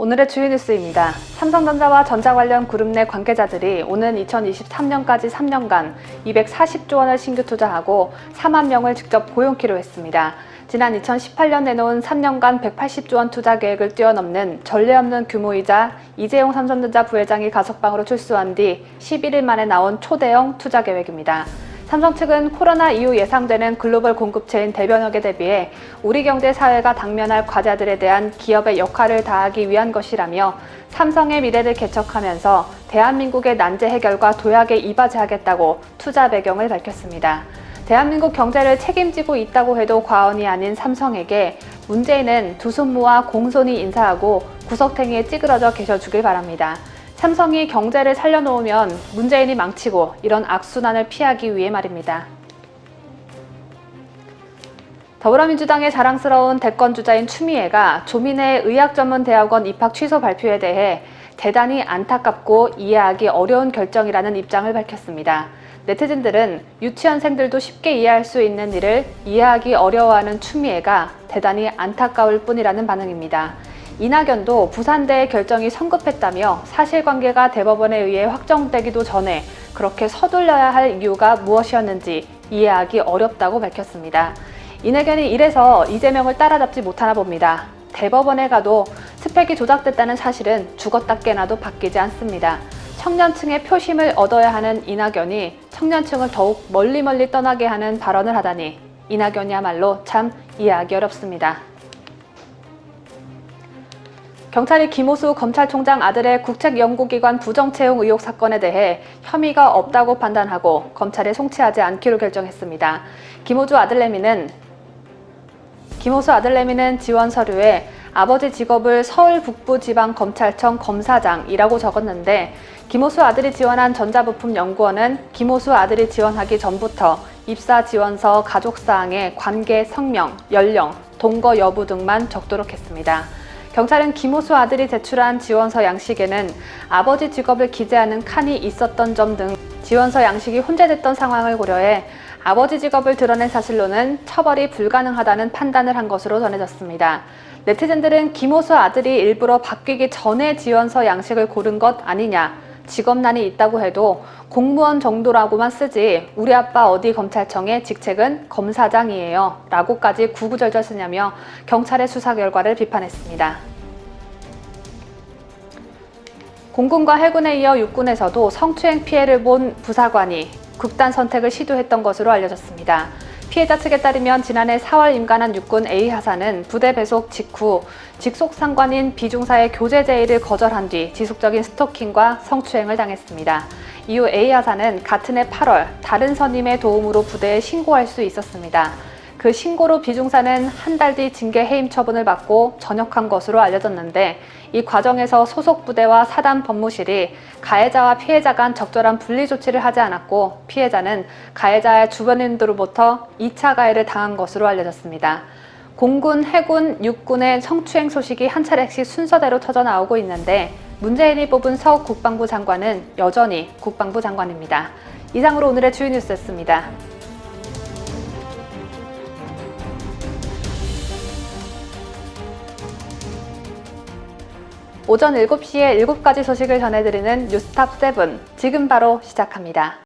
오늘의 주요 뉴스입니다. 삼성전자와 전자 관련 그룹 내 관계자들이 오는 2023년까지 3년간 240조 원을 신규 투자하고 4만 명을 직접 고용키로 했습니다. 지난 2018년 내놓은 3년간 180조 원 투자 계획을 뛰어넘는 전례 없는 규모이자 이재용 삼성전자 부회장이 가석방으로 출소한 뒤 11일 만에 나온 초대형 투자 계획입니다. 삼성 측은 코로나 이후 예상되는 글로벌 공급체인 대변혁에 대비해 우리 경제 사회가 당면할 과제들에 대한 기업의 역할을 다하기 위한 것이라며 삼성의 미래를 개척하면서 대한민국의 난제 해결과 도약에 이바지하겠다고 투자 배경을 밝혔습니다. 대한민국 경제를 책임지고 있다고 해도 과언이 아닌 삼성에게 문재인은 두 손 모아 공손히 인사하고 구석탱이에 찌그러져 계셔주길 바랍니다. 삼성이 경제를 살려놓으면 문재인이 망치고 이런 악순환을 피하기 위해 말입니다. 더불어민주당의 자랑스러운 대권주자인 추미애가 조민의 의학전문대학원 입학 취소 발표에 대해 대단히 안타깝고 이해하기 어려운 결정이라는 입장을 밝혔습니다. 네티즌들은 유치원생들도 쉽게 이해할 수 있는 일을 이해하기 어려워하는 추미애가 대단히 안타까울 뿐이라는 반응입니다. 이낙연도 부산대의 결정이 성급했다며 사실관계가 대법원에 의해 확정되기도 전에 그렇게 서둘러야 할 이유가 무엇이었는지 이해하기 어렵다고 밝혔습니다. 이낙연이 이래서 이재명을 따라잡지 못하나 봅니다. 대법원에 가도 스펙이 조작됐다는 사실은 죽었다 깨나도 바뀌지 않습니다. 청년층의 표심을 얻어야 하는 이낙연이 청년층을 더욱 멀리 떠나게 하는 발언을 하다니 이낙연이야말로 참 이해하기 어렵습니다. 경찰이 김호수 검찰총장 아들의 국책연구기관 부정채용 의혹 사건에 대해 혐의가 없다고 판단하고 검찰에 송치하지 않기로 결정했습니다. 김호수 아들내미는 지원 서류에 아버지 직업을 서울 북부지방검찰청 검사장이라고 적었는데 김호수 아들이 지원한 전자부품연구원은 김호수 아들이 지원하기 전부터 입사 지원서 가족사항에 관계 성명, 연령, 동거 여부 등만 적도록 했습니다. 경찰은 김호수 아들이 제출한 지원서 양식에는 아버지 직업을 기재하는 칸이 있었던 점 등 지원서 양식이 혼재됐던 상황을 고려해 아버지 직업을 드러낸 사실로는 처벌이 불가능하다는 판단을 한 것으로 전해졌습니다. 네티즌들은 김호수 아들이 일부러 바뀌기 전에 지원서 양식을 고른 것 아니냐, 직업난이 있다고 해도 공무원 정도라고만 쓰지 우리 아빠 어디 검찰청의 직책은 검사장이에요 라고까지 구구절절 쓰냐며 경찰의 수사 결과를 비판했습니다. 공군과 해군에 이어 육군에서도 성추행 피해를 본 부사관이 극단 선택을 시도했던 것으로 알려졌습니다. 피해자 측에 따르면 지난해 4월 임관한 육군 A하사는 부대 배속 직후 직속 상관인 B중사의 교제 제의를 거절한 뒤 지속적인 스토킹과 성추행을 당했습니다. 이후 A하사는 같은 해 8월 다른 선임의 도움으로 부대에 신고할 수 있었습니다. 그 신고로 B중사는 한 달 뒤 징계 해임 처분을 받고 전역한 것으로 알려졌는데 이 과정에서 소속 부대와 사단 법무실이 가해자와 피해자 간 적절한 분리 조치를 하지 않았고 피해자는 가해자의 주변인들로부터 2차 가해를 당한 것으로 알려졌습니다. 공군, 해군, 육군의 성추행 소식이 한 차례씩 순서대로 터져나오고 있는데 문재인이 뽑은 서 국방부 장관은 여전히 국방부 장관입니다. 이상으로 오늘의 주요 뉴스였습니다. 오전 7시에 7가지 소식을 전해드리는 뉴스탑 7, 지금 바로 시작합니다.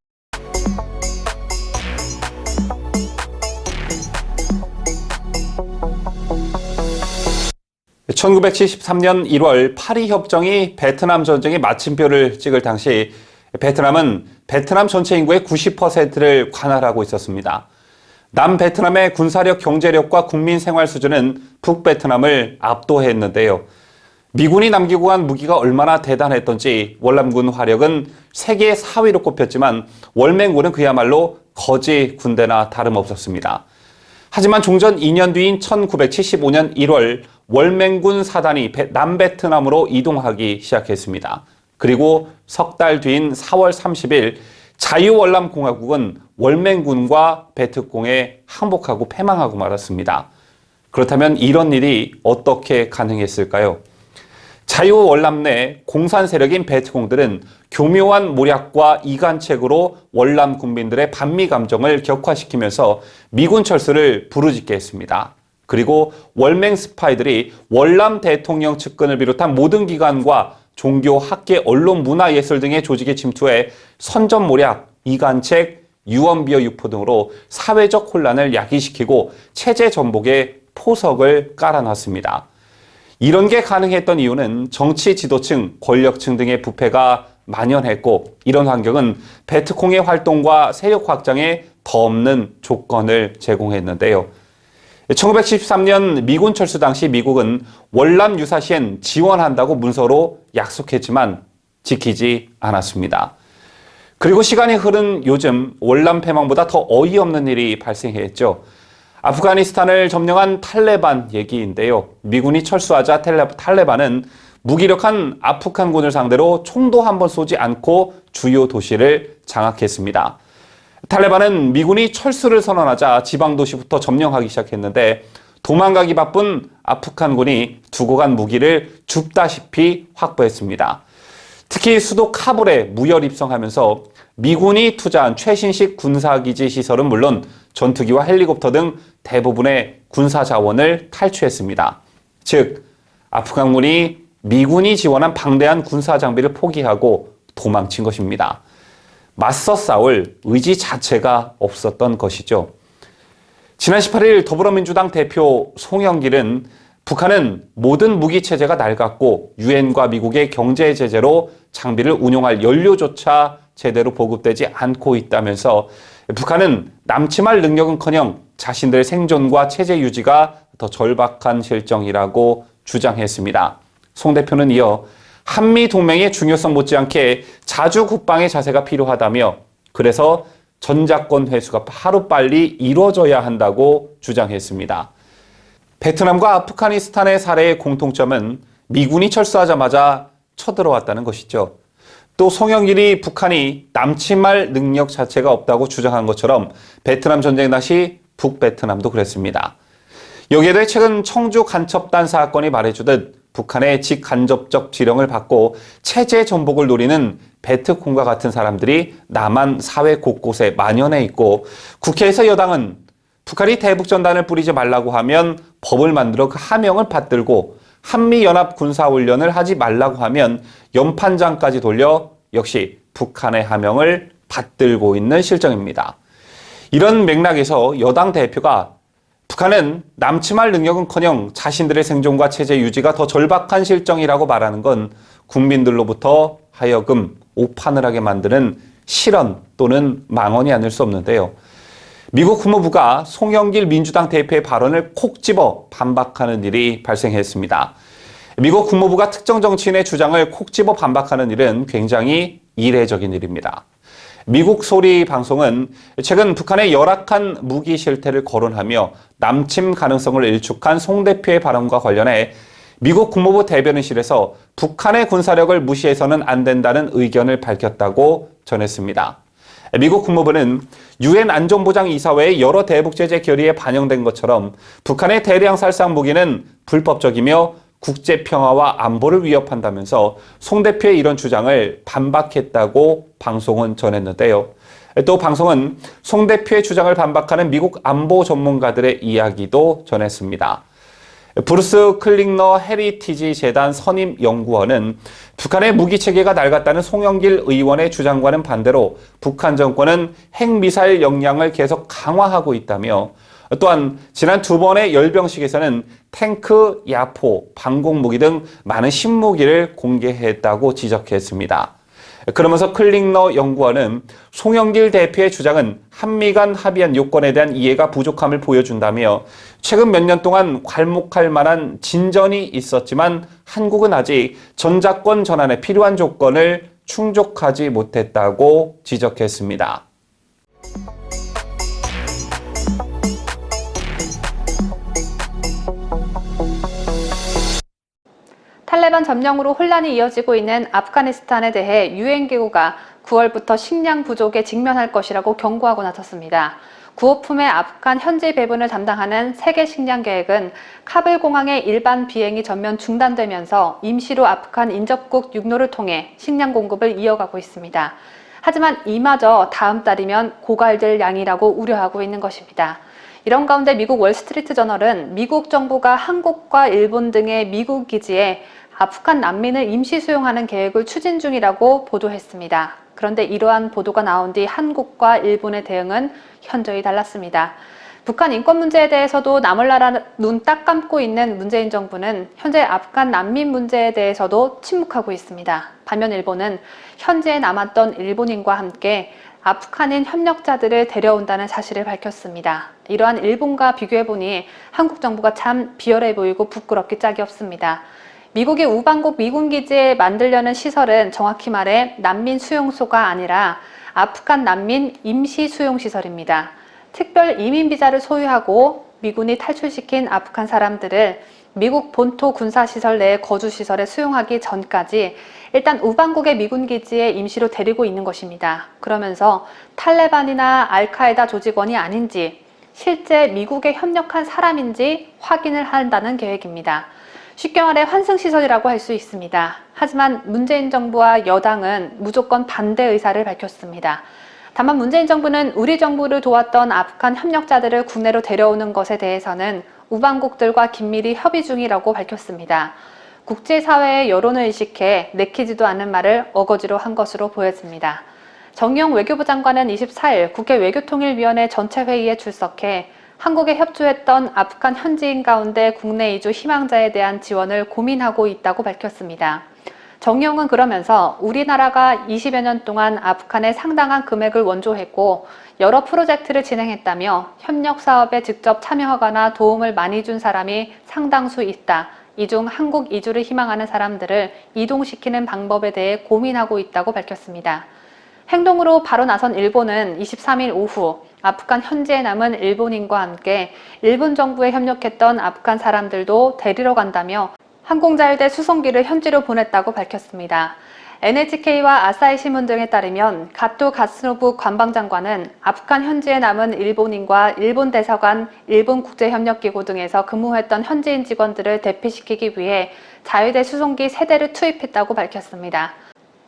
(1973년 1월) 파리 협정이 베트남 전쟁의 마침표를 찍을 당시 베트남은 베트남 전체 인구의 90%를 관할하고 있었습니다. 남베트남의 군사력, 경제력과 국민 생활 수준은 북베트남을 압도했는데요. 미군이 남기고 간 무기가 얼마나 대단했던지 월남군 화력은 세계 4위로 꼽혔지만 월맹군은 그야말로 거지 군대나 다름없었습니다. 하지만 종전 2년 뒤인 1975년 1월 월맹군 사단이 남베트남으로 이동하기 시작했습니다. 그리고 석 달 뒤인 4월 30일 자유월남공화국은 월맹군과 베트콩에 항복하고 패망하고 말았습니다. 그렇다면 이런 일이 어떻게 가능했을까요? 자유월남 내 공산 세력인 베트콩들은 교묘한 모략과 이간책으로 월남 군민들의 반미 감정을 격화시키면서 미군 철수를 부르짖게 했습니다. 그리고 월맹 스파이들이 월남 대통령 측근을 비롯한 모든 기관과 종교, 학계, 언론, 문화, 예술 등의 조직에 침투해 선전모략, 이간책, 유언비어 유포 등으로 사회적 혼란을 야기시키고 체제 전복에 포석을 깔아놨습니다. 이런 게 가능했던 이유는 정치 지도층, 권력층 등의 부패가 만연했고 이런 환경은 베트콩의 활동과 세력 확장에 더 없는 조건을 제공했는데요. 1973년 미군 철수 당시 미국은 월남 유사시엔 지원한다고 문서로 약속했지만 지키지 않았습니다. 그리고 시간이 흐른 요즘 월남 패망보다 더 어이없는 일이 발생했죠. 아프가니스탄을 점령한 탈레반 얘기인데요. 미군이 철수하자 탈레반은 무기력한 아프간군을 상대로 총도 한 번 쏘지 않고 주요 도시를 장악했습니다. 탈레반은 미군이 철수를 선언하자 지방도시부터 점령하기 시작했는데 도망가기 바쁜 아프간군이 두고 간 무기를 줍다시피 확보했습니다. 특히 수도 카불에 무혈 입성하면서 미군이 투자한 최신식 군사기지 시설은 물론 전투기와 헬리콥터 등 대부분의 군사 자원을 탈취했습니다. 즉, 아프간군이 미군이 지원한 방대한 군사 장비를 포기하고 도망친 것입니다. 맞서 싸울 의지 자체가 없었던 것이죠. 지난 18일 더불어민주당 대표 송영길은 북한은 모든 무기 체제가 낡았고 유엔과 미국의 경제 제재로 장비를 운용할 연료조차 제대로 보급되지 않고 있다면서 북한은 남침할 능력은커녕 자신들의 생존과 체제 유지가 더 절박한 실정이라고 주장했습니다. 송 대표는 이어 한미동맹의 중요성 못지않게 자주 국방의 자세가 필요하다며 그래서 전작권 회수가 하루빨리 이루어져야 한다고 주장했습니다. 베트남과 아프가니스탄의 사례의 공통점은 미군이 철수하자마자 쳐들어왔다는 것이죠. 또 송영길이 북한이 남침할 능력 자체가 없다고 주장한 것처럼 베트남 전쟁 당시 북베트남도 그랬습니다. 여기에 대해 최근 청주 간첩단 사건이 말해주듯 북한의 직간접적 지령을 받고 체제 전복을 노리는 베트콩과 같은 사람들이 남한 사회 곳곳에 만연해 있고 국회에서 여당은 북한이 대북전단을 뿌리지 말라고 하면 법을 만들어 그 하명을 받들고 한미연합 군사훈련을 하지 말라고 하면 연판장까지 돌려 역시 북한의 하명을 받들고 있는 실정입니다. 이런 맥락에서 여당 대표가 북한은 남침할 능력은커녕 자신들의 생존과 체제 유지가 더 절박한 실정이라고 말하는 건 국민들로부터 하여금 오판을 하게 만드는 실언 또는 망언이 아닐 수 없는데요. 미국 국무부가 송영길 민주당 대표의 발언을 콕 집어 반박하는 일이 발생했습니다. 미국 국무부가 특정 정치인의 주장을 콕 집어 반박하는 일은 굉장히 이례적인 일입니다. 미국 소리 방송은 최근 북한의 열악한 무기 실태를 거론하며 남침 가능성을 일축한 송 대표의 발언과 관련해 미국 국무부 대변인실에서 북한의 군사력을 무시해서는 안 된다는 의견을 밝혔다고 전했습니다. 미국 국무부는 유엔 안전보장이사회의 여러 대북제재 결의에 반영된 것처럼 북한의 대량 살상 무기는 불법적이며 국제평화와 안보를 위협한다면서 송 대표의 이런 주장을 반박했다고 방송은 전했는데요. 또 방송은 송 대표의 주장을 반박하는 미국 안보 전문가들의 이야기도 전했습니다. 브루스 클링너 헤리티지 재단 선임 연구원은 북한의 무기 체계가 낡았다는 송영길 의원의 주장과는 반대로 북한 정권은 핵미사일 역량을 계속 강화하고 있다며 또한 지난 두 번의 열병식에서는 탱크, 야포, 방공무기 등 많은 신무기를 공개했다고 지적했습니다. 그러면서 클링너 연구원은 송영길 대표의 주장은 한미 간 합의한 요건에 대한 이해가 부족함을 보여준다며 최근 몇 년 동안 괄목할 만한 진전이 있었지만 한국은 아직 전작권 전환에 필요한 조건을 충족하지 못했다고 지적했습니다. 탈레반 점령으로 혼란이 이어지고 있는 아프가니스탄에 대해 유엔 기구가 9월부터 식량 부족에 직면할 것이라고 경고하고 나섰습니다. 구호품의 아프간 현지 배분을 담당하는 세계 식량 계획은 카불 공항의 일반 비행이 전면 중단되면서 임시로 아프간 인접국 육로를 통해 식량 공급을 이어가고 있습니다. 하지만 이마저 다음 달이면 고갈될 양이라고 우려하고 있는 것입니다. 이런 가운데 미국 월스트리트 저널은 미국 정부가 한국과 일본 등의 미국 기지에 아프간 난민을 임시 수용하는 계획을 추진 중이라고 보도했습니다. 그런데 이러한 보도가 나온 뒤 한국과 일본의 대응은 현저히 달랐습니다. 북한 인권 문제에 대해서도 나몰라라 눈 딱 감고 있는 문재인 정부는 현재 아프간 난민 문제에 대해서도 침묵하고 있습니다. 반면 일본은 현지에 남았던 일본인과 함께 아프간인 협력자들을 데려온다는 사실을 밝혔습니다. 이러한 일본과 비교해보니 한국 정부가 참 비열해 보이고 부끄럽기 짝이 없습니다. 미국이 우방국 미군 기지에 만들려는 시설은 정확히 말해 난민 수용소가 아니라 아프간 난민 임시 수용시설입니다. 특별 이민 비자를 소유하고 미군이 탈출시킨 아프간 사람들을 미국 본토 군사시설 내의 거주시설에 수용하기 전까지 일단 우방국의 미군 기지에 임시로 데리고 있는 것입니다. 그러면서 탈레반이나 알카에다 조직원이 아닌지 실제 미국에 협력한 사람인지 확인을 한다는 계획입니다. 쉽게 말해 환승시설이라고 할 수 있습니다. 하지만 문재인 정부와 여당은 무조건 반대 의사를 밝혔습니다. 다만 문재인 정부는 우리 정부를 도왔던 아프간 협력자들을 국내로 데려오는 것에 대해서는 우방국들과 긴밀히 협의 중이라고 밝혔습니다. 국제사회의 여론을 의식해 내키지도 않는 말을 어거지로 한 것으로 보여집니다. 정의용 외교부 장관은 24일 국회 외교통일위원회 전체 회의에 출석해 한국에 협조했던 아프간 현지인 가운데 국내 이주 희망자에 대한 지원을 고민하고 있다고 밝혔습니다. 정의용은 그러면서 우리나라가 20여 년 동안 아프간에 상당한 금액을 원조했고 여러 프로젝트를 진행했다며 협력 사업에 직접 참여하거나 도움을 많이 준 사람이 상당수 있다. 이 중 한국 이주를 희망하는 사람들을 이동시키는 방법에 대해 고민하고 있다고 밝혔습니다. 행동으로 바로 나선 일본은 23일 오후 아프간 현지에 남은 일본인과 함께 일본 정부에 협력했던 아프간 사람들도 데리러 간다며 항공자유대 수송기를 현지로 보냈다고 밝혔습니다. NHK와 아사히 신문 등에 따르면 가토 가츠노부 관방장관은 아프간 현지에 남은 일본인과 일본 대사관, 일본국제협력기구 등에서 근무했던 현지인 직원들을 대피시키기 위해 자유대 수송기 3대를 투입했다고 밝혔습니다.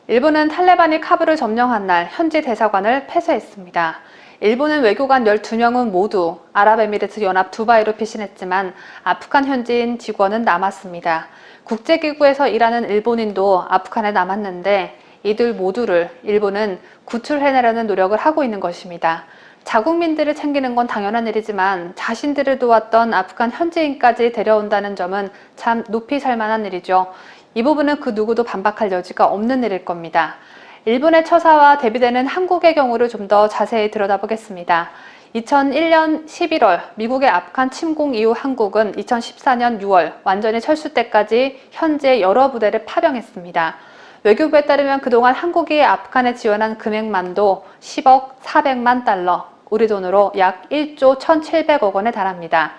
일본은 탈레반이 카불을 점령한 날 현지 대사관을 폐쇄했습니다. 일본은 외교관 12명은 모두 아랍에미리트 연합 두바이로 피신했지만 아프간 현지인 직원은 남았습니다. 국제기구에서 일하는 일본인도 아프간에 남았는데 이들 모두를 일본은 구출해내려는 노력을 하고 있는 것입니다. 자국민들을 챙기는 건 당연한 일이지만 자신들을 도왔던 아프간 현지인까지 데려온다는 점은 참 높이 살 만한 일이죠. 이 부분은 그 누구도 반박할 여지가 없는 일일 겁니다. 일본의 처사와 대비되는 한국의 경우를 좀 더 자세히 들여다보겠습니다. 2001년 11월 미국의 아프간 침공 이후 한국은 2014년 6월 완전히 철수 때까지 현재 여러 부대를 파병했습니다. 외교부에 따르면 그동안 한국이 아프간에 지원한 금액만도 10억 400만 달러, 우리 돈으로 약 1조 1,700억 원에 달합니다.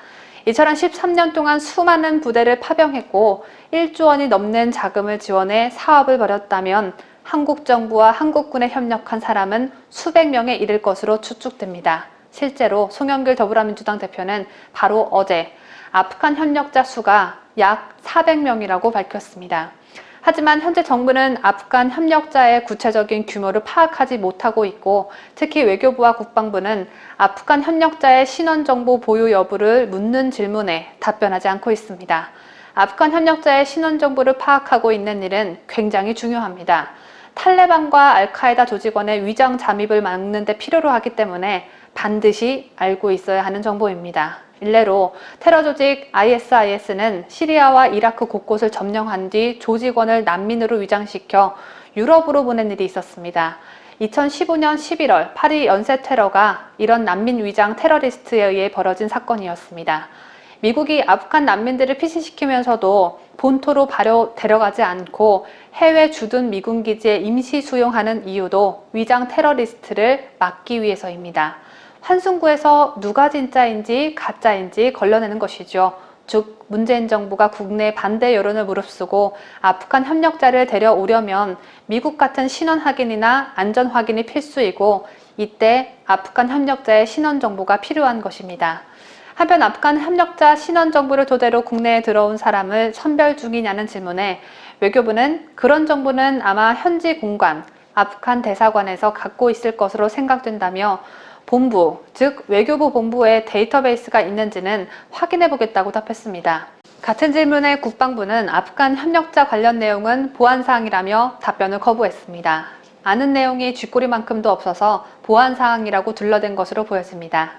이처럼 13년 동안 수많은 부대를 파병했고 1조 원이 넘는 자금을 지원해 사업을 벌였다면 한국 정부와 한국군에 협력한 사람은 수백 명에 이를 것으로 추측됩니다. 실제로 송영길 더불어민주당 대표는 바로 어제 아프간 협력자 수가 약 400명이라고 밝혔습니다. 하지만 현재 정부는 아프간 협력자의 구체적인 규모를 파악하지 못하고 있고 특히 외교부와 국방부는 아프간 협력자의 신원정보 보유 여부를 묻는 질문에 답변하지 않고 있습니다. 아프간 협력자의 신원정보를 파악하고 있는 일은 굉장히 중요합니다. 탈레반과 알카에다 조직원의 위장 잠입을 막는 데 필요로 하기 때문에 반드시 알고 있어야 하는 정보입니다. 일례로 테러 조직 ISIS는 시리아와 이라크 곳곳을 점령한 뒤 조직원을 난민으로 위장시켜 유럽으로 보낸 일이 있었습니다. 2015년 11월 파리 연쇄 테러가 이런 난민 위장 테러리스트에 의해 벌어진 사건이었습니다. 미국이 아프간 난민들을 피신시키면서도 본토로 바로 데려가지 않고 해외 주둔 미군 기지에 임시 수용하는 이유도 위장 테러리스트를 막기 위해서입니다. 환승구에서 누가 진짜인지 가짜인지 걸러내는 것이죠. 즉 문재인 정부가 국내 반대 여론을 무릅쓰고 아프간 협력자를 데려오려면 미국 같은 신원 확인이나 안전 확인이 필수이고 이때 아프간 협력자의 신원 정보가 필요한 것입니다. 한편 아프간 협력자 신원 정보를 토대로 국내에 들어온 사람을 선별 중이냐는 질문에 외교부는 그런 정보는 아마 현지 공관, 아프간 대사관에서 갖고 있을 것으로 생각된다며 본부, 즉 외교부 본부에 데이터베이스가 있는지는 확인해 보겠다고 답했습니다. 같은 질문에 국방부는 아프간 협력자 관련 내용은 보안사항이라며 답변을 거부했습니다. 아는 내용이 쥐꼬리만큼도 없어서 보안사항이라고 둘러댄 것으로 보여집니다.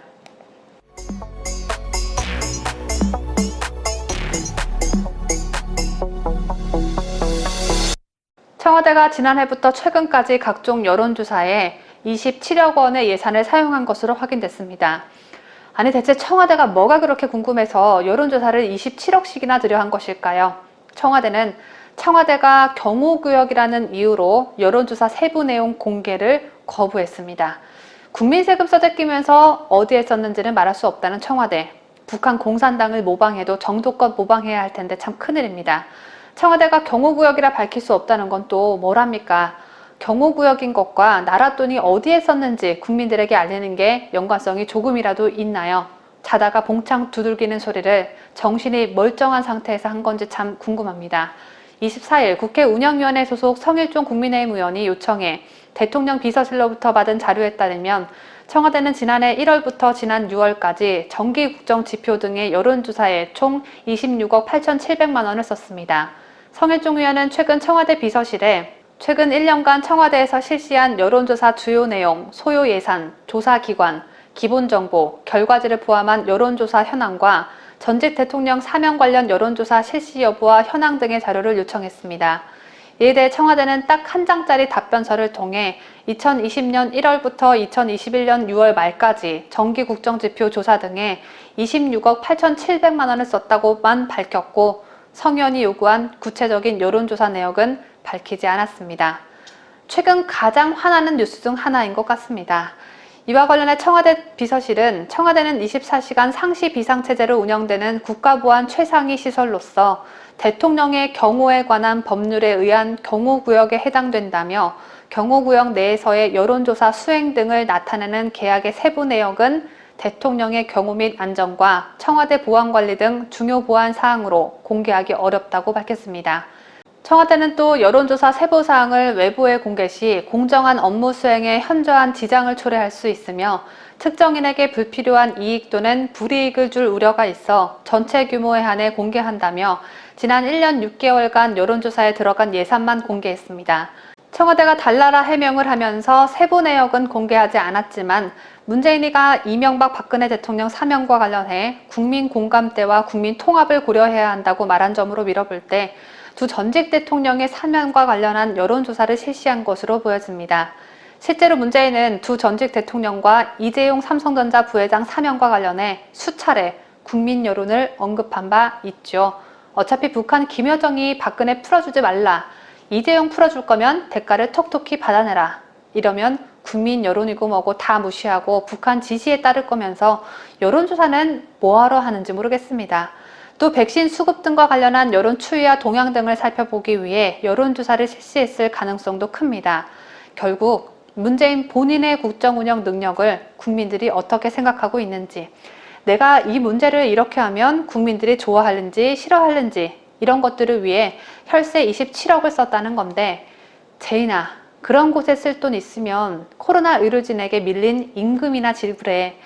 청와대가 지난해부터 최근까지 각종 여론조사에 27억 원의 예산을 사용한 것으로 확인됐습니다. 아니 대체 청와대가 뭐가 그렇게 궁금해서 여론조사를 27억씩이나 들여 한 것일까요? 청와대는 청와대가 경호구역이라는 이유로 여론조사 세부 내용 공개를 거부했습니다. 국민 세금 써대끼면서 어디에 썼는지는 말할 수 없다는 청와대. 북한 공산당을 모방해도 정도껏 모방해야 할 텐데 참 큰일입니다. 청와대가 경호구역이라 밝힐 수 없다는 건 또 뭐랍니까? 경호구역인 것과 나라 돈이 어디에 썼는지 국민들에게 알리는 게 연관성이 조금이라도 있나요? 자다가 봉창 두들기는 소리를 정신이 멀쩡한 상태에서 한 건지 참 궁금합니다. 24일 국회 운영위원회 소속 성일종 국민의힘 의원이 요청해 대통령 비서실로부터 받은 자료에 따르면 청와대는 지난해 1월부터 지난 6월까지 정기 국정 지표 등의 여론조사에 총 26억 8,700만 원을 썼습니다. 성일종 의원은 최근 청와대 비서실에 최근 1년간 청와대에서 실시한 여론조사 주요 내용, 소요 예산, 조사 기관, 기본정보, 결과지를 포함한 여론조사 현황과 전직 대통령 사면 관련 여론조사 실시 여부와 현황 등의 자료를 요청했습니다. 이에 대해 청와대는 딱 한 장짜리 답변서를 통해 2020년 1월부터 2021년 6월 말까지 정기 국정지표 조사 등에 26억 8,700만 원을 썼다고만 밝혔고 성 의원이 요구한 구체적인 여론조사 내역은 밝히지 않았습니다. 최근 가장 화나는 뉴스 중 하나인 것 같습니다. 이와 관련해 청와대 비서실은 청와대는 24시간 상시 비상체제로 운영되는 국가보안 최상위 시설로서 대통령의 경호에 관한 법률에 의한 경호구역에 해당된다며 경호구역 내에서의 여론조사 수행 등을 나타내는 계약의 세부 내역은 대통령의 경호 및 안전과 청와대 보안관리 등 중요 보안 사항으로 공개하기 어렵다고 밝혔습니다. 청와대는 또 여론조사 세부사항을 외부에 공개 시 공정한 업무 수행에 현저한 지장을 초래할 수 있으며 특정인에게 불필요한 이익 또는 불이익을 줄 우려가 있어 전체 규모에 한해 공개한다며 지난 1년 6개월간 여론조사에 들어간 예산만 공개했습니다. 청와대가 달나라 해명을 하면서 세부 내역은 공개하지 않았지만 문재인이가 이명박 박근혜 대통령 사면과 관련해 국민 공감대와 국민 통합을 고려해야 한다고 말한 점으로 밀어볼 때 두 전직 대통령의 사면과 관련한 여론조사를 실시한 것으로 보여집니다. 실제로 문재인은 두 전직 대통령과 이재용 삼성전자 부회장 사면과 관련해 수차례 국민 여론을 언급한 바 있죠. 어차피 북한 김여정이 박근혜 풀어주지 말라. 이재용 풀어줄 거면 대가를 톡톡히 받아내라. 이러면 국민 여론이고 뭐고 다 무시하고 북한 지시에 따를 거면서 여론조사는 뭐하러 하는지 모르겠습니다. 또 백신 수급 등과 관련한 여론 추이와 동향 등을 살펴보기 위해 여론조사를 실시했을 가능성도 큽니다. 결국 문재인 본인의 국정 운영 능력을 국민들이 어떻게 생각하고 있는지, 내가 이 문제를 이렇게 하면 국민들이 좋아하는지 싫어하는지 이런 것들을 위해 혈세 27억을 썼다는 건데, 제인아, 그런 곳에 쓸 돈 있으면 코로나 의료진에게 밀린 임금이나 지불해.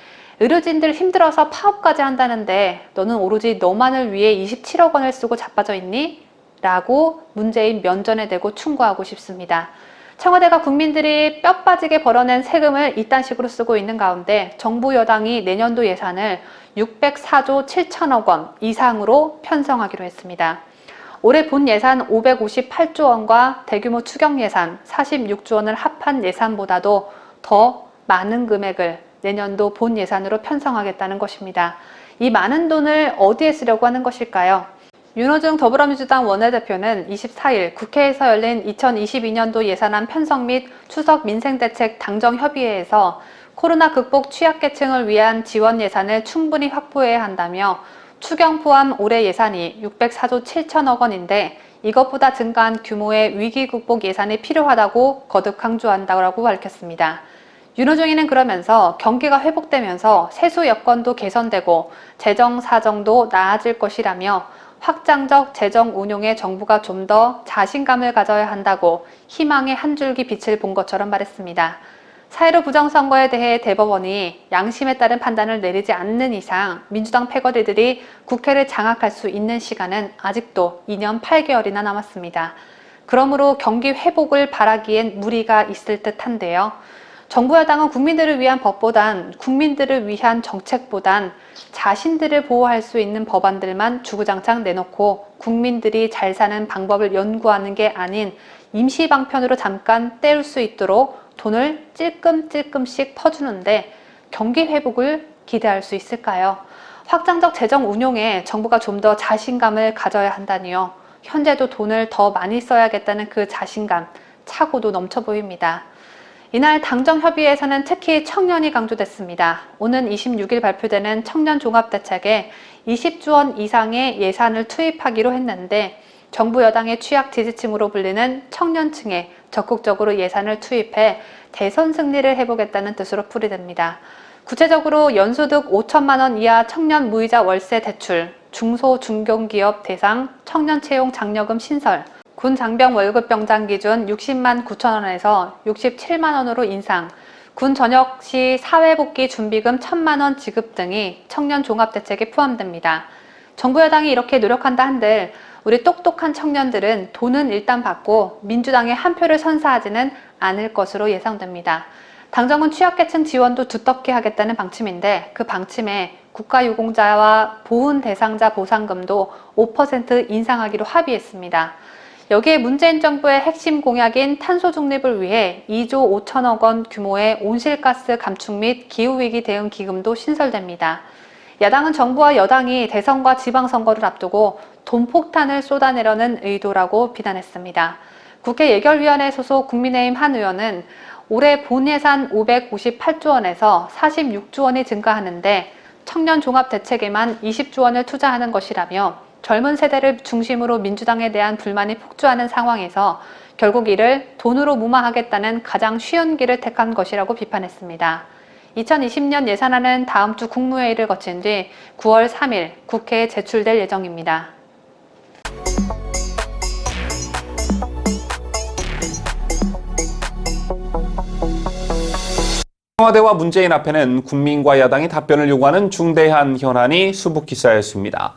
의료진들 힘들어서 파업까지 한다는데 너는 오로지 너만을 위해 27억 원을 쓰고 자빠져 있니? 라고 문재인 면전에 대고 충고하고 싶습니다. 청와대가 국민들이 뼈 빠지게 벌어낸 세금을 이딴 식으로 쓰고 있는 가운데 정부 여당이 내년도 예산을 604조 7천억 원 이상으로 편성하기로 했습니다. 올해 본 예산 558조 원과 대규모 추경 예산 46조 원을 합한 예산보다도 더 많은 금액을 내년도 본 예산으로 편성하겠다는 것입니다. 이 많은 돈을 어디에 쓰려고 하는 것일까요? 윤호중 더불어민주당 원내대표는 24일 국회에서 열린 2022년도 예산안 편성 및 추석 민생대책 당정협의회에서 코로나 극복 취약계층을 위한 지원 예산을 충분히 확보해야 한다며 추경 포함 올해 예산이 604조 7천억 원인데 이것보다 증가한 규모의 위기 극복 예산이 필요하다고 거듭 강조한다고 밝혔습니다. 윤호중이는 그러면서 경기가 회복되면서 세수 여건도 개선되고 재정 사정도 나아질 것이라며 확장적 재정 운용에 정부가 좀 더 자신감을 가져야 한다고 희망의 한 줄기 빛을 본 것처럼 말했습니다. 4.15 부정선거에 대해 대법원이 양심에 따른 판단을 내리지 않는 이상 민주당 패거리들이 국회를 장악할 수 있는 시간은 아직도 2년 8개월이나 남았습니다. 그러므로 경기 회복을 바라기엔 무리가 있을 듯한데요. 정부 여당은 국민들을 위한 법보단 국민들을 위한 정책보단 자신들을 보호할 수 있는 법안들만 주구장창 내놓고 국민들이 잘 사는 방법을 연구하는 게 아닌 임시방편으로 잠깐 때울 수 있도록 돈을 찔끔찔끔씩 퍼주는데 경기 회복을 기대할 수 있을까요? 확장적 재정 운용에 정부가 좀 더 자신감을 가져야 한다니요. 현재도 돈을 더 많이 써야겠다는 그 자신감, 차고도 넘쳐 보입니다. 이날 당정협의회에서는 특히 청년이 강조됐습니다. 오는 26일 발표되는 청년종합대책에 20조 원 이상의 예산을 투입하기로 했는데 정부 여당의 취약 지지층으로 불리는 청년층에 적극적으로 예산을 투입해 대선 승리를 해보겠다는 뜻으로 풀이됩니다. 구체적으로 연소득 5천만 원 이하 청년 무이자 월세 대출, 중소 중견기업 대상 청년 채용 장려금 신설, 군 장병 월급 병장 기준 60만 9천 원에서 67만 원으로 인상, 군 전역 시 사회복귀 준비금 1,000만 원 지급 등이 청년 종합대책에 포함됩니다. 정부 여당이 이렇게 노력한다 한들 우리 똑똑한 청년들은 돈은 일단 받고 민주당에 한 표를 선사하지는 않을 것으로 예상됩니다. 당정은 취약계층 지원도 두텁게 하겠다는 방침인데 그 방침에 국가유공자와 보훈 대상자 보상금도 5% 인상하기로 합의했습니다. 여기에 문재인 정부의 핵심 공약인 탄소 중립을 위해 2조 5천억 원 규모의 온실가스 감축 및 기후위기 대응 기금도 신설됩니다. 야당은 정부와 여당이 대선과 지방선거를 앞두고 돈폭탄을 쏟아내려는 의도라고 비난했습니다. 국회 예결위원회 소속 국민의힘 한 의원은 올해 본 예산 558조 원에서 46조 원이 증가하는데 청년 종합 대책에만 20조 원을 투자하는 것이라며 젊은 세대를 중심으로 민주당에 대한 불만이 폭주하는 상황에서 결국 이를 돈으로 무마하겠다는 가장 쉬운 길을 택한 것이라고 비판했습니다. 2020년 예산안은 다음 주 국무회의를 거친 뒤 9월 3일 국회에 제출될 예정입니다. 청와대와 문재인 앞에는 국민과 야당이 답변을 요구하는 중대한 현안이 수북히 쌓였습니다.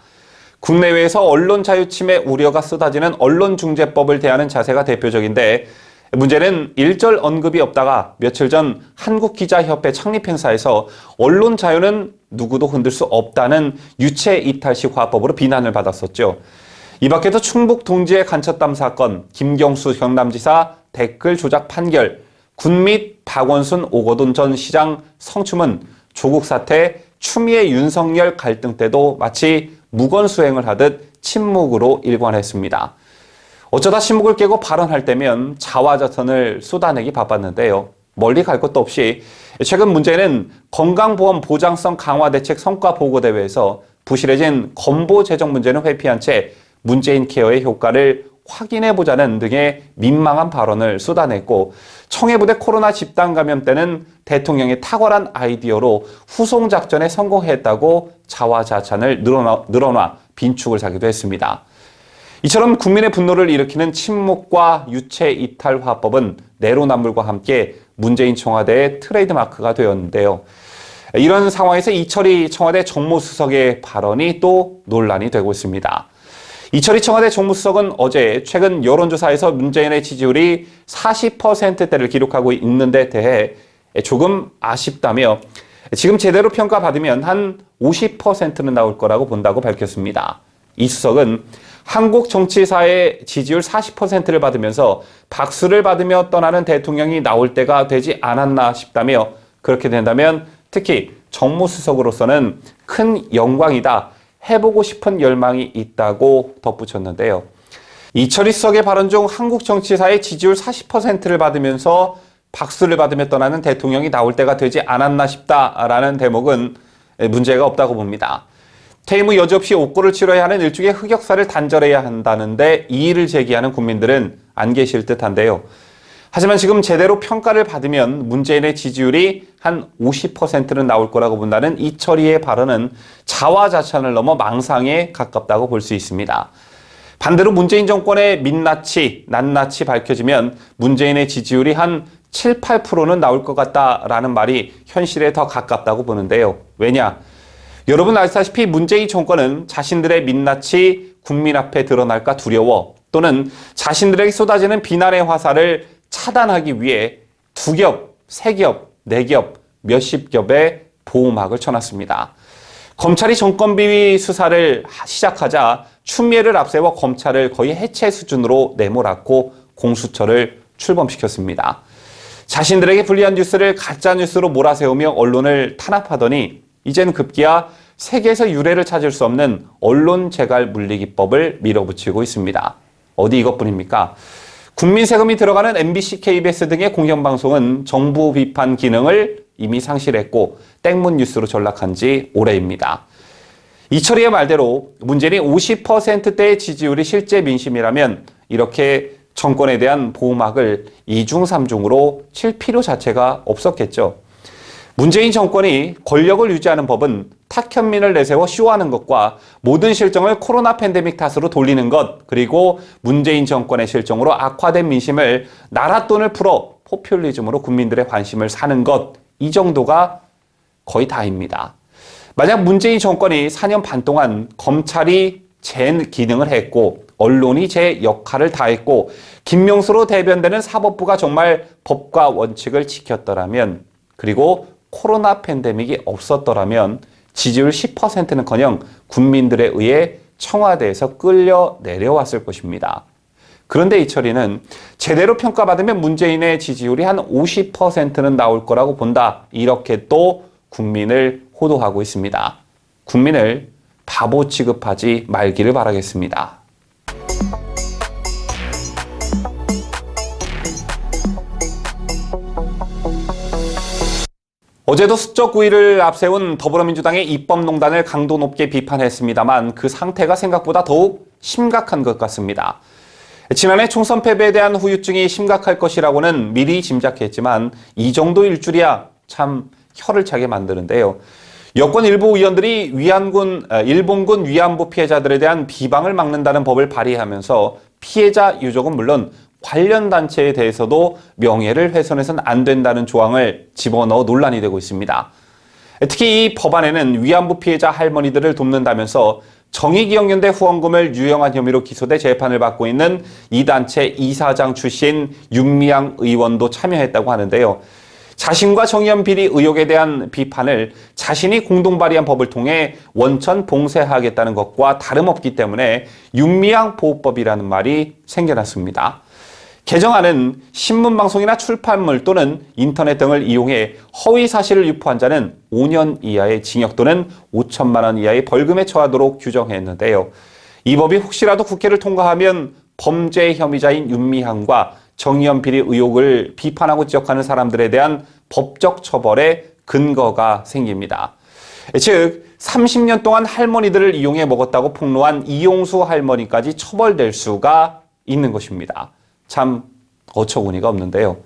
국내외에서 언론 자유 침해 우려가 쏟아지는 언론중재법을 대하는 자세가 대표적인데 문제는 일절 언급이 없다가 며칠 전 한국기자협회 창립 행사에서 언론 자유는 누구도 흔들 수 없다는 유체 이탈식 화법으로 비난을 받았었죠. 이 밖에도 충북 동지의 간첩담 사건, 김경수 경남지사 댓글 조작 판결, 군 및 박원순 오거돈 전 시장 성추문, 조국 사태, 추미애 윤석열 갈등 때도 마치 무건수행을 하듯 침묵으로 일관했습니다. 어쩌다 침묵을 깨고 발언할 때면 자화자찬을 쏟아내기 바빴는데요. 멀리 갈 것도 없이 최근 문제는 건강보험 보장성 강화 대책 성과 보고대회에서 부실해진 건보 재정 문제는 회피한 채 문재인 케어의 효과를 확인해보자는 등의 민망한 발언을 쏟아냈고 청해부대 코로나 집단 감염 때는 대통령의 탁월한 아이디어로 후송작전에 성공했다고 자화자찬을 늘어놔 빈축을 사기도 했습니다. 이처럼 국민의 분노를 일으키는 침묵과 유체 이탈 화법은 내로남불과 함께 문재인 청와대의 트레이드마크가 되었는데요. 이런 상황에서 이철희 청와대 정무수석의 발언이 또 논란이 되고 있습니다. 이철희 청와대 정무수석은 어제 최근 여론조사에서 문재인의 지지율이 40%대를 기록하고 있는 데 대해 조금 아쉽다며 지금 제대로 평가받으면 한 50%는 나올 거라고 본다고 밝혔습니다. 이 수석은 한국 정치사의 지지율 40%를 받으면서 박수를 받으며 떠나는 대통령이 나올 때가 되지 않았나 싶다며 그렇게 된다면 특히 정무수석으로서는 큰 영광이다. 해보고 싶은 열망이 있다고 덧붙였는데요. 이철희 수석의 발언 중 한국 정치사의 지지율 40%를 받으면서 박수를 받으며 떠나는 대통령이 나올 때가 되지 않았나 싶다라는 대목은 문제가 없다고 봅니다. 퇴임 후 여지없이 옥고를 치러야 하는 일종의 흑역사를 단절해야 한다는데 이의를 제기하는 국민들은 안 계실 듯한데요. 하지만 지금 제대로 평가를 받으면 문재인의 지지율이 한 50%는 나올 거라고 본다는 이철희의 발언은 자화자찬을 넘어 망상에 가깝다고 볼 수 있습니다. 반대로 문재인 정권의 민낯이, 낱낱이 밝혀지면 문재인의 지지율이 한 7, 8%는 나올 것 같다라는 말이 현실에 더 가깝다고 보는데요. 왜냐? 여러분 아시다시피 문재인 정권은 자신들의 민낯이 국민 앞에 드러날까 두려워 또는 자신들에게 쏟아지는 비난의 화살을 차단하기 위해 2겹, 3겹, 4겹, 몇십 겹의 보호막을 쳐놨습니다. 검찰이 정권비위 수사를 시작하자 추미애를 앞세워 검찰을 거의 해체 수준으로 내몰았고 공수처를 출범시켰습니다. 자신들에게 불리한 뉴스를 가짜뉴스로 몰아세우며 언론을 탄압하더니 이젠 급기야 세계에서 유례를 찾을 수 없는 언론재갈 물리기법을 밀어붙이고 있습니다. 어디 이것뿐입니까? 국민 세금이 들어가는 MBC, KBS 등의 공영방송은 정부 비판 기능을 이미 상실했고 땡문 뉴스로 전락한 지 오래입니다. 이철희의 말대로 문재인이 50%대의 지지율이 실제 민심이라면 이렇게 정권에 대한 보호막을 2중, 3중으로 칠 필요 자체가 없었겠죠. 문재인 정권이 권력을 유지하는 법은 탁현민을 내세워 쇼하는 것과 모든 실정을 코로나 팬데믹 탓으로 돌리는 것, 그리고 문재인 정권의 실정으로 악화된 민심을 나라 돈을 풀어 포퓰리즘으로 국민들의 관심을 사는 것, 이 정도가 거의 다입니다. 만약 문재인 정권이 4년 반 동안 검찰이 제 기능을 했고 언론이 제 역할을 다했고 김명수로 대변되는 사법부가 정말 법과 원칙을 지켰더라면 그리고 코로나 팬데믹이 없었더라면 지지율 10%는커녕 국민들에 의해 청와대에서 끌려 내려왔을 것입니다. 그런데 이철이는 제대로 평가받으면 문재인의 지지율이 한 50%는 나올 거라고 본다. 이렇게 또 국민을 호도하고 있습니다. 국민을 바보 취급하지 말기를 바라겠습니다. 어제도 수적 우위를 앞세운 더불어민주당의 입법농단을 강도 높게 비판했습니다만 그 상태가 생각보다 더욱 심각한 것 같습니다. 지난해 총선 패배에 대한 후유증이 심각할 것이라고는 미리 짐작했지만 이 정도일 줄이야 참 혀를 차게 만드는데요. 여권 일부 의원들이 일본군 위안부 피해자들에 대한 비방을 막는다는 법을 발의하면서 피해자 유족은 물론 관련 단체에 대해서도 명예를 훼손해서는 안 된다는 조항을 집어넣어 논란이 되고 있습니다. 특히 이 법안에는 위안부 피해자 할머니들을 돕는다면서 정의기억연대 후원금을 유용한 혐의로 기소돼 재판을 받고 있는 이 단체 이사장 출신 윤미향 의원도 참여했다고 하는데요. 자신과 정의연 비리 의혹에 대한 비판을 자신이 공동 발의한 법을 통해 원천 봉쇄하겠다는 것과 다름없기 때문에 윤미향 보호법이라는 말이 생겨났습니다. 개정안은 신문방송이나 출판물 또는 인터넷 등을 이용해 허위 사실을 유포한 자는 5년 이하의 징역 또는 5천만 원 이하의 벌금에 처하도록 규정했는데요. 이 법이 혹시라도 국회를 통과하면 범죄 혐의자인 윤미향과 정의연 비리 의혹을 비판하고 지적하는 사람들에 대한 법적 처벌의 근거가 생깁니다. 즉 30년 동안 할머니들을 이용해 먹었다고 폭로한 이용수 할머니까지 처벌될 수가 있는 것입니다. 참 어처구니가 없는데요.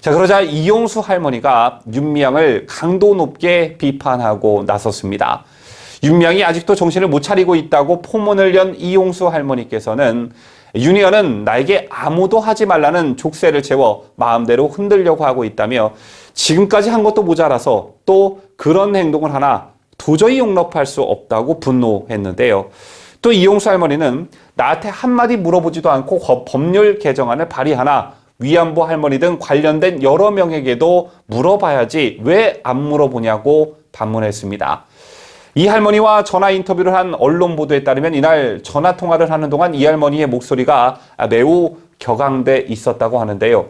자, 그러자 이용수 할머니가 윤미향을 강도 높게 비판하고 나섰습니다. 윤미향이 아직도 정신을 못 차리고 있다고 포문을 연 이용수 할머니께서는 윤 의원은 나에게 아무도 하지 말라는 족쇄를 채워 마음대로 흔들려고 하고 있다며 지금까지 한 것도 모자라서 또 그런 행동을 하나 도저히 용납할 수 없다고 분노했는데요. 또 이용수 할머니는 나한테 한마디 물어보지도 않고 법률 개정안을 발의하나 위안부 할머니 등 관련된 여러 명에게도 물어봐야지 왜 안 물어보냐고 반문했습니다. 이 할머니와 전화 인터뷰를 한 언론 보도에 따르면 이날 전화 통화를 하는 동안 이 할머니의 목소리가 매우 격앙돼 있었다고 하는데요.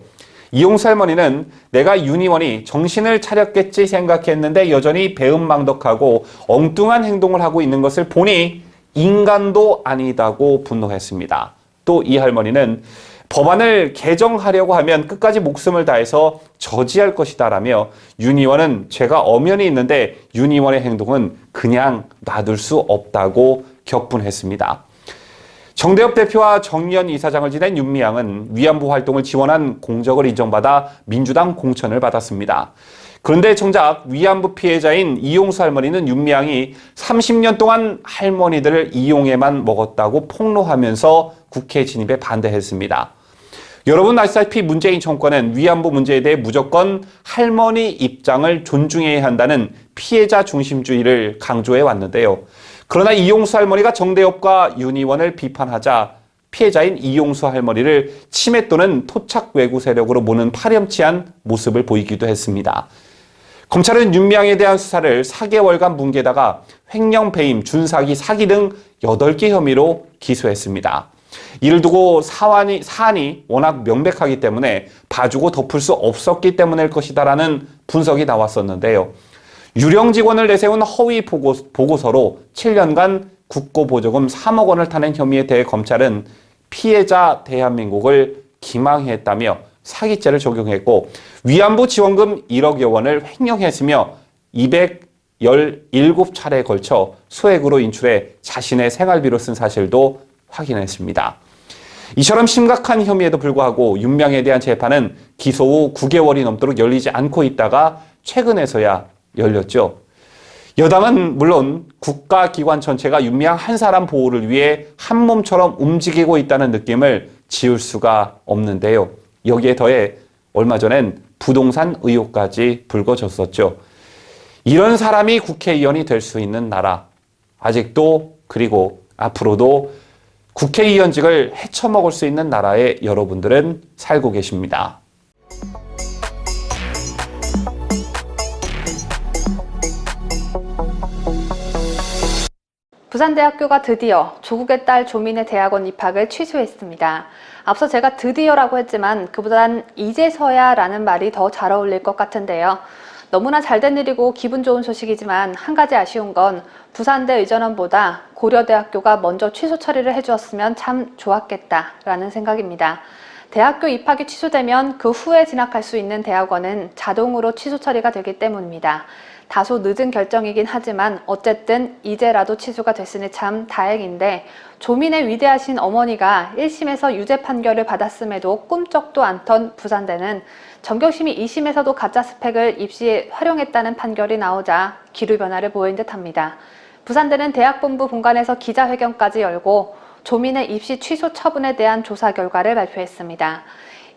이용수 할머니는 내가 윤 의원이 정신을 차렸겠지 생각했는데 여전히 배은망덕하고 엉뚱한 행동을 하고 있는 것을 보니 인간도 아니다고 분노했습니다. 또 이 할머니는 법안을 개정하려고 하면 끝까지 목숨을 다해서 저지할 것이다라며 윤 의원은 죄가 엄연히 있는데 윤 의원의 행동은 그냥 놔둘 수 없다고 격분했습니다. 정대협 대표와 정의연 이사장을 지낸 윤미향은 위안부 활동을 지원한 공적을 인정받아 민주당 공천을 받았습니다. 그런데 정작 위안부 피해자인 이용수 할머니는 윤미향이 30년 동안 할머니들을 이용해만 먹었다고 폭로하면서 국회 진입에 반대했습니다. 여러분 아시다시피 문재인 정권은 위안부 문제에 대해 무조건 할머니 입장을 존중해야 한다는 피해자 중심주의를 강조해 왔는데요. 그러나 이용수 할머니가 정대협과 윤희원을 비판하자 피해자인 이용수 할머니를 치매 또는 토착 외구 세력으로 모는 파렴치한 모습을 보이기도 했습니다. 검찰은 윤미향에 대한 수사를 4개월간 뭉개다가 횡령, 배임, 준사기, 사기 등 8개 혐의로 기소했습니다. 이를 두고 사안이 워낙 명백하기 때문에 봐주고 덮을 수 없었기 때문일 것이다라는 분석이 나왔었는데요. 유령 직원을 내세운 허위 보고서로 7년간 국고보조금 3억 원을 타낸 혐의에 대해 검찰은 피해자 대한민국을 기망했다며 사기죄를 적용했고 위안부 지원금 1억여 원을 횡령했으며 217차례에 걸쳐 소액으로 인출해 자신의 생활비로 쓴 사실도 확인했습니다. 이처럼 심각한 혐의에도 불구하고 윤미향에 대한 재판은 기소 후 9개월이 넘도록 열리지 않고 있다가 최근에서야 열렸죠. 여당은 물론 국가기관 전체가 윤미향 한 사람 보호를 위해 한 몸처럼 움직이고 있다는 느낌을 지울 수가 없는데요. 여기에 더해 얼마 전엔 부동산 의혹까지 불거졌었죠. 이런 사람이 국회의원이 될 수 있는 나라, 아직도 그리고 앞으로도 국회의원직을 헤쳐먹을 수 있는 나라에 여러분들은 살고 계십니다. 부산대학교가 드디어 조국의 딸 조민의 대학원 입학을 취소했습니다. 앞서 제가 드디어라고 했지만 그보단 이제서야 라는 말이 더 잘 어울릴 것 같은데요. 너무나 잘된 일이고 기분 좋은 소식이지만 한 가지 아쉬운 건 부산대 의전원보다 고려대학교가 먼저 취소 처리를 해주었으면 참 좋았겠다라는 생각입니다. 대학교 입학이 취소되면 그 후에 진학할 수 있는 대학원은 자동으로 취소 처리가 되기 때문입니다. 다소 늦은 결정이긴 하지만 어쨌든 이제라도 취소가 됐으니 참 다행인데 조민의 위대하신 어머니가 1심에서 유죄 판결을 받았음에도 꿈쩍도 않던 부산대는 전교심의 2심에서도 가짜 스펙을 입시에 활용했다는 판결이 나오자 기류변화를 보인 듯합니다. 부산대는 대학본부 본관에서 기자회견까지 열고 조민의 입시 취소 처분에 대한 조사 결과를 발표했습니다.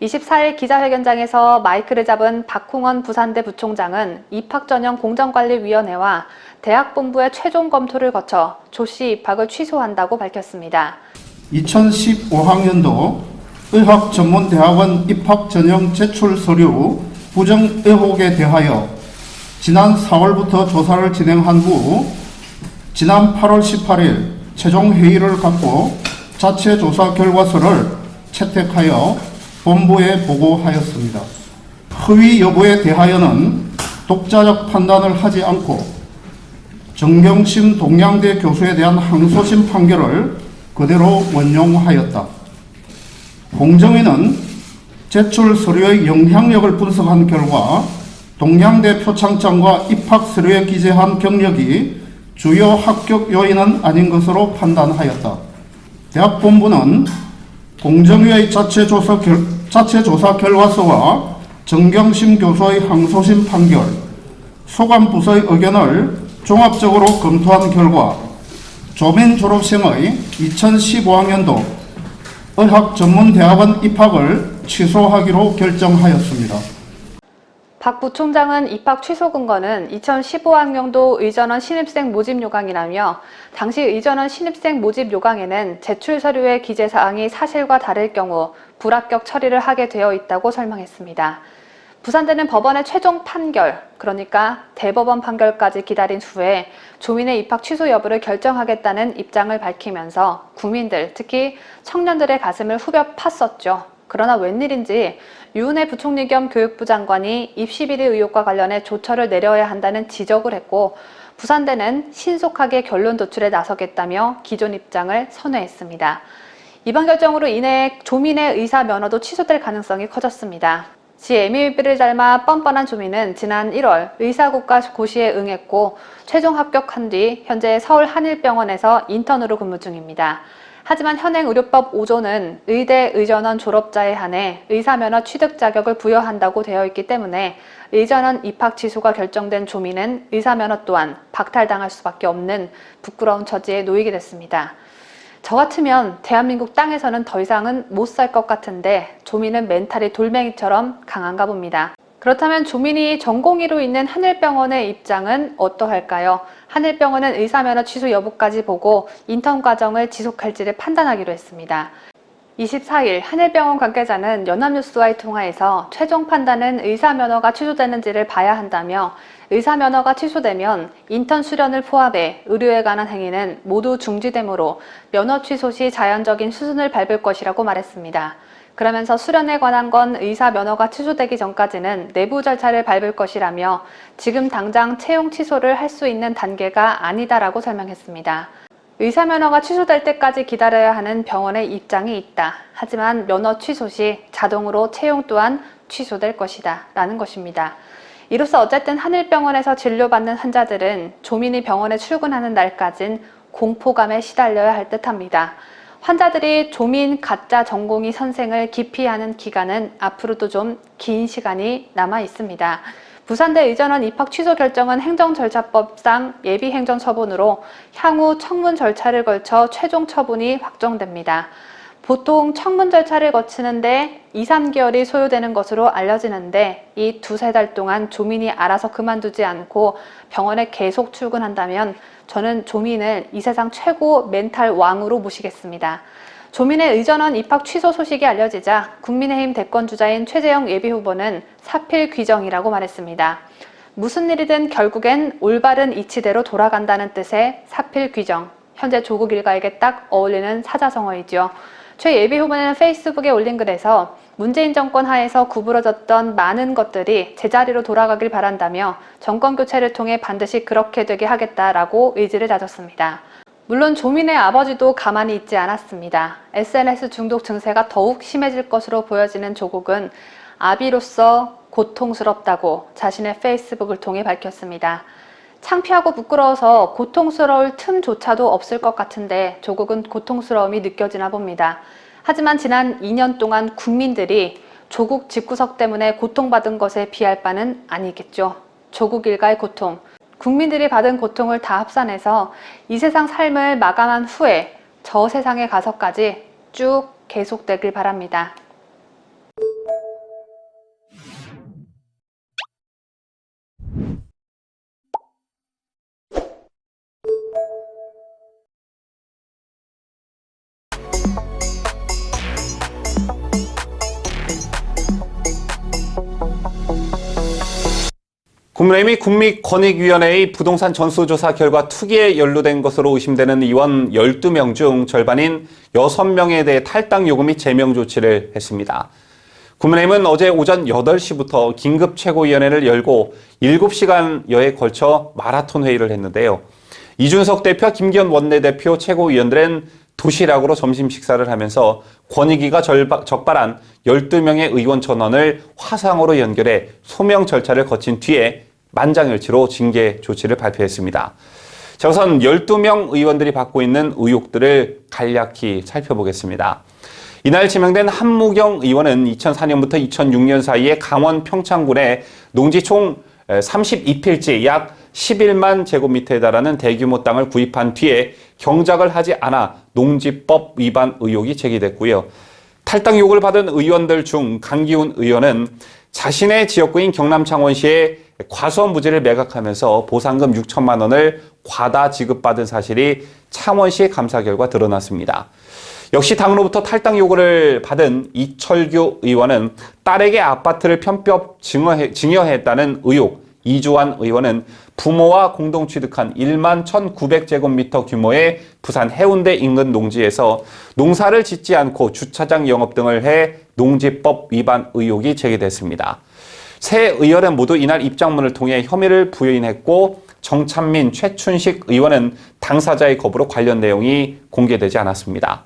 24일 기자회견장에서 마이크를 잡은 박홍원 부산대 부총장은 입학전형 공정관리위원회와 대학본부의 최종 검토를 거쳐 조 씨 입학을 취소한다고 밝혔습니다. 2015학년도 의학전문대학원 입학전형 제출 서류 부정 의혹에 대하여 지난 4월부터 조사를 진행한 후 지난 8월 18일 최종 회의를 갖고 자체 조사 결과서를 채택하여 본부에 보고하였습니다. 허위 여부에 대하여는 독자적 판단을 하지 않고 정경심 동양대 교수에 대한 항소심 판결을 그대로 원용하였다. 공정위는 제출 서류의 영향력을 분석한 결과 동양대 표창장과 입학 서류에 기재한 경력이 주요 합격 요인은 아닌 것으로 판단하였다. 대학본부는 공정위의 자체 조사 결과서와 정경심 교수의 항소심 판결, 소관부서의 의견을 종합적으로 검토한 결과 조민 졸업생의 2015학년도 의학전문대학원 입학을 취소하기로 결정하였습니다. 박 부총장은 입학 취소 근거는 2015학년도 의전원 신입생 모집 요강이라며 당시 의전원 신입생 모집 요강에는 제출 서류의 기재사항이 사실과 다를 경우 불합격 처리를 하게 되어 있다고 설명했습니다. 부산대는 법원의 최종 판결, 그러니까 대법원 판결까지 기다린 후에 조민의 입학 취소 여부를 결정하겠다는 입장을 밝히면서 국민들, 특히 청년들의 가슴을 후벼 팠었죠. 그러나 웬일인지 유은혜 부총리 겸 교육부 장관이 입시비리 의혹과 관련해 조처를 내려야 한다는 지적을 했고 부산대는 신속하게 결론 도출에 나서겠다며 기존 입장을 선회했습니다. 이번 결정으로 인해 조민의 의사 면허도 취소될 가능성이 커졌습니다. 지 에미비를 닮아 뻔뻔한 조민은 지난 1월 의사국가고시에 응했고 최종 합격한 뒤 현재 서울 한일병원에서 인턴으로 근무 중입니다. 하지만 현행 의료법 5조는 의대 의전원 졸업자에 한해 의사면허 취득 자격을 부여한다고 되어 있기 때문에 의전원 입학 취소가 결정된 조민은 의사면허 또한 박탈당할 수밖에 없는 부끄러운 처지에 놓이게 됐습니다. 저 같으면 대한민국 땅에서는 더 이상은 못 살 것 같은데 조민은 멘탈이 돌멩이처럼 강한가 봅니다. 그렇다면 조민이 전공의로 있는 하늘병원의 입장은 어떠할까요? 하늘병원은 의사면허 취소 여부까지 보고 인턴 과정을 지속할지를 판단하기로 했습니다. 24일 하늘병원 관계자는 연합뉴스와의 통화에서 최종 판단은 의사면허가 취소되는지를 봐야 한다며 의사면허가 취소되면 인턴 수련을 포함해 의료에 관한 행위는 모두 중지되므로 면허 취소 시 자연적인 수순을 밟을 것이라고 말했습니다. 그러면서 수련에 관한 건 의사 면허가 취소되기 전까지는 내부 절차를 밟을 것이라며 지금 당장 채용 취소를 할 수 있는 단계가 아니다라고 설명했습니다. 의사 면허가 취소될 때까지 기다려야 하는 병원의 입장이 있다. 하지만 면허 취소 시 자동으로 채용 또한 취소될 것이다. 라는 것입니다. 이로써 어쨌든 하늘병원에서 진료받는 환자들은 조민이 병원에 출근하는 날까진 공포감에 시달려야 할 듯합니다. 환자들이 조민 가짜 전공의 선생을 기피하는 기간은 앞으로도 좀 긴 시간이 남아 있습니다. 부산대 의전원 입학 취소 결정은 행정절차법상 예비행정처분으로 향후 청문 절차를 걸쳐 최종 처분이 확정됩니다. 보통 청문 절차를 거치는데 2, 3개월이 소요되는 것으로 알려지는데 이 두세 달 동안 조민이 알아서 그만두지 않고 병원에 계속 출근한다면 저는 조민을 이 세상 최고 멘탈 왕으로 모시겠습니다. 조민의 의전원 입학 취소 소식이 알려지자 국민의힘 대권주자인 최재형 예비후보는 사필 귀정이라고 말했습니다. 무슨 일이든 결국엔 올바른 이치대로 돌아간다는 뜻의 사필 귀정. 현재 조국 일가에게 딱 어울리는 사자성어이죠. 최 예비후보는 페이스북에 올린 글에서 문재인 정권 하에서 구부러졌던 많은 것들이 제자리로 돌아가길 바란다며 정권 교체를 통해 반드시 그렇게 되게 하겠다라고 의지를 다졌습니다. 물론 조민의 아버지도 가만히 있지 않았습니다. SNS 중독 증세가 더욱 심해질 것으로 보여지는 조국은 아비로서 고통스럽다고 자신의 페이스북을 통해 밝혔습니다. 창피하고 부끄러워서 고통스러울 틈조차도 없을 것 같은데 조국은 고통스러움이 느껴지나 봅니다. 하지만 지난 2년 동안 국민들이 조국 집구석 때문에 고통받은 것에 비할 바는 아니겠죠. 조국 일가의 고통, 국민들이 받은 고통을 다 합산해서 이 세상 삶을 마감한 후에 저 세상에 가서까지 쭉 계속되길 바랍니다. 국민의힘이 국민권익위원회의 부동산 전수조사 결과 투기에 연루된 것으로 의심되는 의원 12명 중 절반인 6명에 대해 탈당 요구 및 제명 조치를 했습니다. 국민의힘은 어제 오전 8시부터 긴급 최고위원회를 열고 7시간여에 걸쳐 마라톤 회의를 했는데요. 이준석 대표와 김기현 원내대표 최고위원들은 도시락으로 점심 식사를 하면서 권익위가 적발한 12명의 의원 전원을 화상으로 연결해 소명 절차를 거친 뒤에 만장일치로 징계 조치를 발표했습니다. 자, 우선 12명 의원들이 받고 있는 의혹들을 간략히 살펴보겠습니다. 이날 지명된 한무경 의원은 2004년부터 2006년 사이에 강원 평창군에 농지 총 32필지 약 11만 제곱미터에 달하는 대규모 땅을 구입한 뒤에 경작을 하지 않아 농지법 위반 의혹이 제기됐고요. 탈당 요구를 받은 의원들 중 강기훈 의원은 자신의 지역구인 경남 창원시에 과수원부지를 매각하면서 보상금 6천만 원을 과다 지급받은 사실이 창원시 감사 결과 드러났습니다. 역시 당으로부터 탈당 요구를 받은 이철규 의원은 딸에게 아파트를 편법 증여했다는 의혹, 이주환 의원은 부모와 공동 취득한 1만 1,900제곱미터 규모의 부산 해운대 인근 농지에서 농사를 짓지 않고 주차장 영업 등을 해 농지법 위반 의혹이 제기됐습니다. 세 의원은 모두 이날 입장문을 통해 혐의를 부인했고 정찬민, 최춘식 의원은 당사자의 거부로 관련 내용이 공개되지 않았습니다.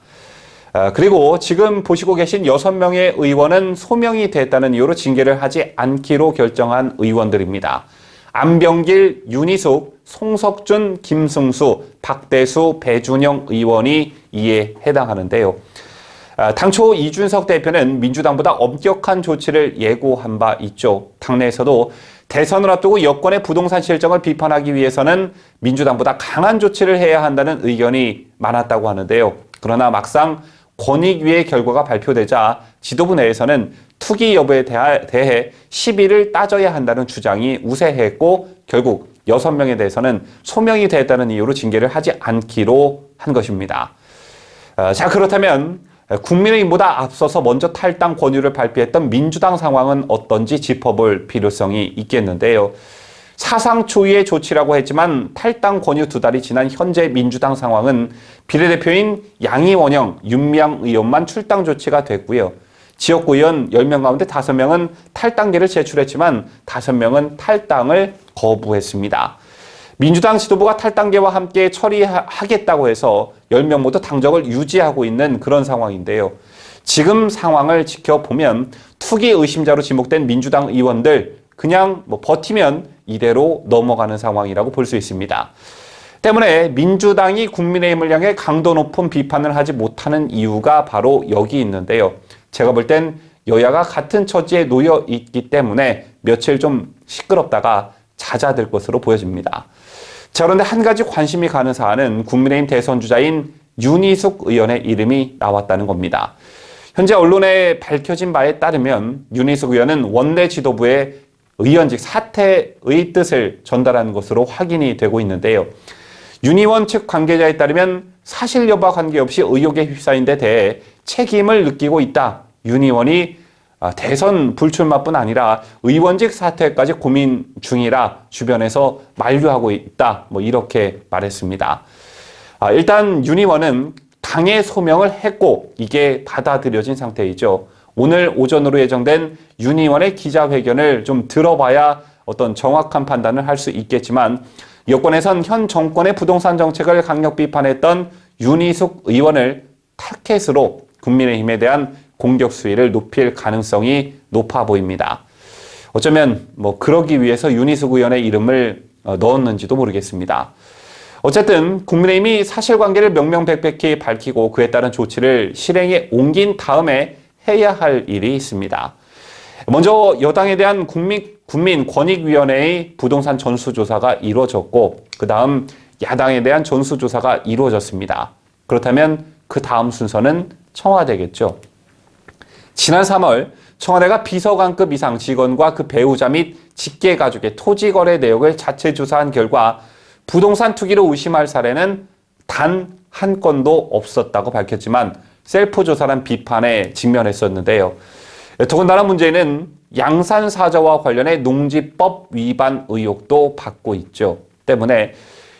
그리고 지금 보시고 계신 6명의 의원은 소명이 됐다는 이유로 징계를 하지 않기로 결정한 의원들입니다. 안병길, 윤희숙, 송석준, 김승수, 박대수, 배준영 의원이 이에 해당하는데요. 당초 이준석 대표는 민주당보다 엄격한 조치를 예고한 바 있죠. 당내에서도 대선을 앞두고 여권의 부동산 실정을 비판하기 위해서는 민주당보다 강한 조치를 해야 한다는 의견이 많았다고 하는데요. 그러나 막상 권익위의 결과가 발표되자 지도부 내에서는 투기 여부에 대해 시비를 따져야 한다는 주장이 우세했고 결국 6명에 대해서는 소명이 됐다는 이유로 징계를 하지 않기로 한 것입니다. 자, 그렇다면 국민의힘보다 앞서서 먼저 탈당 권유를 발표했던 민주당 상황은 어떤지 짚어볼 필요성이 있겠는데요. 사상 초유의 조치라고 했지만 탈당 권유 2달이 지난 현재 민주당 상황은 비례대표인 양이원영, 윤미향 의원만 출당 조치가 됐고요. 지역구 의원 10명 가운데 5명은 탈당계를 제출했지만 5명은 탈당을 거부했습니다. 민주당 지도부가 탈당계와 함께 처리하겠다고 해서 10명 모두 당적을 유지하고 있는 그런 상황인데요. 지금 상황을 지켜보면 투기 의심자로 지목된 민주당 의원들 그냥 버티면 이대로 넘어가는 상황이라고 볼 수 있습니다. 때문에 민주당이 국민의힘을 향해 강도 높은 비판을 하지 못하는 이유가 바로 여기 있는데요. 제가 볼 땐 여야가 같은 처지에 놓여 있기 때문에 며칠 좀 시끄럽다가 잦아들 것으로 보여집니다. 자, 그런데 한 가지 관심이 가는 사안은 국민의힘 대선 주자인 윤희숙 의원의 이름이 나왔다는 겁니다. 현재 언론에 밝혀진 바에 따르면 윤희숙 의원은 원내 지도부에 의원직 사퇴의 뜻을 전달한 것으로 확인이 되고 있는데요. 윤 의원 측 관계자에 따르면 사실 여부와 관계없이 의혹에 휩싸인 데 대해 책임을 느끼고 있다. 윤 의원이 대선 불출마뿐 아니라 의원직 사퇴까지 고민 중이라 주변에서 만류하고 있다. 이렇게 말했습니다. 일단 윤 의원은 당에 소명을 했고 이게 받아들여진 상태이죠. 오늘 오전으로 예정된 윤 의원의 기자회견을 좀 들어봐야 어떤 정확한 판단을 할 수 있겠지만 여권에선 현 정권의 부동산 정책을 강력 비판했던 윤희숙 의원을 타켓으로 국민의힘에 대한 공격 수위를 높일 가능성이 높아 보입니다. 어쩌면 그러기 위해서 윤희숙 의원의 이름을 넣었는지도 모르겠습니다. 어쨌든 국민의힘이 사실관계를 명명백백히 밝히고 그에 따른 조치를 실행에 옮긴 다음에 해야 할 일이 있습니다. 먼저 여당에 대한 국민권익위원회의 부동산 전수조사가 이루어졌고 그 다음 야당에 대한 전수조사가 이루어졌습니다. 그렇다면 그 다음 순서는 청와대겠죠. 지난 3월 청와대가 비서관급 이상 직원과 그 배우자 및 직계가족의 토지거래 내역을 자체 조사한 결과 부동산 투기로 의심할 사례는 단 한 건도 없었다고 밝혔지만 셀프 조사란 비판에 직면했었는데요. 더군다나 문제는 양산사저와 관련해 농지법 위반 의혹도 받고 있죠. 때문에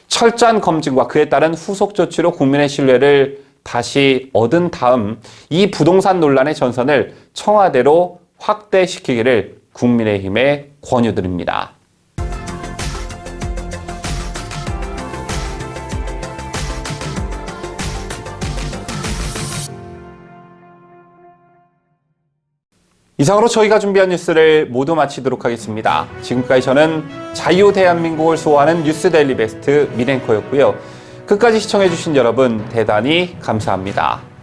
철저한 검증과 그에 따른 후속 조치로 국민의 신뢰를 다시 얻은 다음 이 부동산 논란의 전선을 청와대로 확대시키기를 국민의힘에 권유드립니다. 이상으로 저희가 준비한 뉴스를 모두 마치도록 하겠습니다. 지금까지 저는 자유대한민국을 수호하는 뉴스데일리 베스트 민앵커였고요. 끝까지 시청해주신 여러분 대단히 감사합니다.